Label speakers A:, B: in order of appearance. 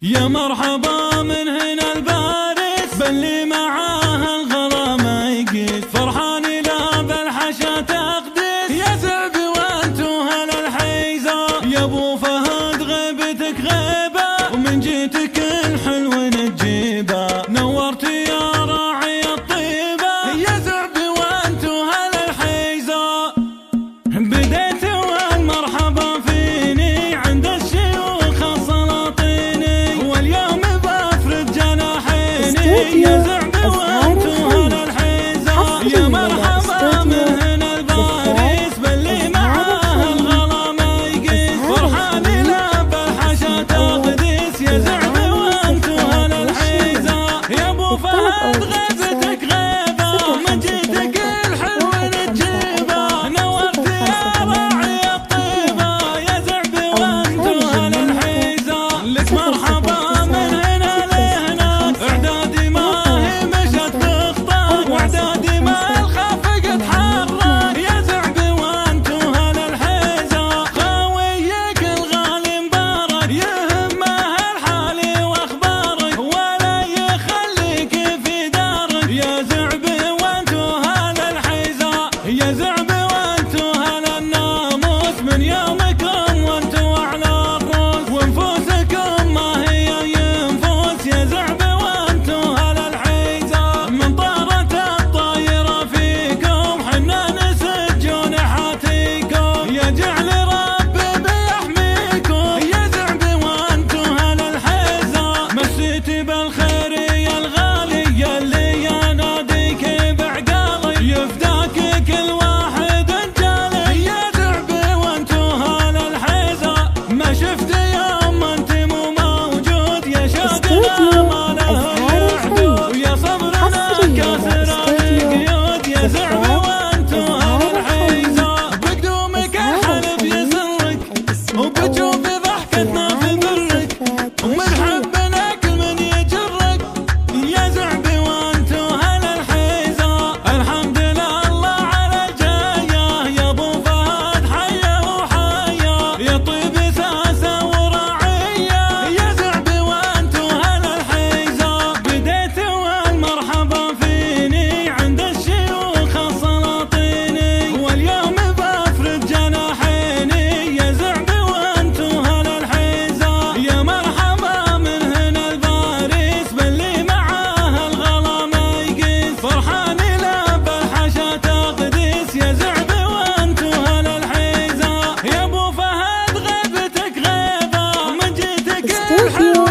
A: يا مرحبا من هنا البارس باللي معاه الغلا ما يقيس، فرحان لا بالحشا تقدس يا زعبي وانتو هلا الحيزة. يا ابو فهد غيبتك غيبة ومن جيتك الحلو نجيبه، نورت يا راعي الطيبة يا زعبي وانتو هلا الحيزة. بديت والمرحبا فيني عند الشيوخ السلاطيني، واليوم بفرد جناحيني يا زعبي وانتو هلا الحيزة. يا مرحبا من هنا الباريس باللي معاه الغلا ما يقيس، فرحان لا بالحشا تقديس يا زعبي وانتو هلا الحيزة. يا ابو فهد غيبتك غيبة من جيتك الحلو نجيبه، نورت يا راعي الطيبة يا زعبي وانتو هلا الحيزة. لك مرحبا من هنا لهنا، اعدادي ما هي مشت بخطاك، واعدادي ما الخفق تحرك يا زعبي وانتو هلا الحيزة. خاويك الغالي مبارك يهمه الحالي واخبارك، ولا يخليك في دارك يا زعبي وانتو هلا الحيزة. يا زعبي وانتو هلا الناموس من يومكم وانتو على الروس، ونفوسكم ما هي ينفوس يا زعبي وانتو هلا الحيزة. من طارت الطايرة فيكم حنا نسج جناحاتيكم، يا جعل ربي بيحميكم يا زعبي وانتو هلا الحيزة. مسيتي بالخير يا الغالي اللي يناديك بعقالي، يفداك كل واحد انجالي يا زعبي وانتو هلا الحيزة. ما شفت يوم انت مو موجود يا شوقنا ما له حدود، يا صبرنا كاسر القيود يا زعبي وانتو هلا الحيزة. بقدومك الحلب يسرك وبتشوف ضحكتنا في برك، ومن حبنا كل من يجرك يا زعبي وانتو هلا الحيزة. الحمد لله على الجاية يا ابو فهد حيا وحيا، يا طيب ساسة وراعية يا زعبي وانتو هلا الحيزة. بديت والمرحبا فيني عند الشيوخ السلاطيني، واليوم بفرد جناحيني يا زعبي وانتو هلا الحيزة. يا مرحبا من هنا الباريس باللي معاه الغلا ما يقيس، فرحان لا بالحشا تقديس يا زعبي وانتو هلا الحيزة. يا ابو فهد غيبتك غيبة من جيتك الحلو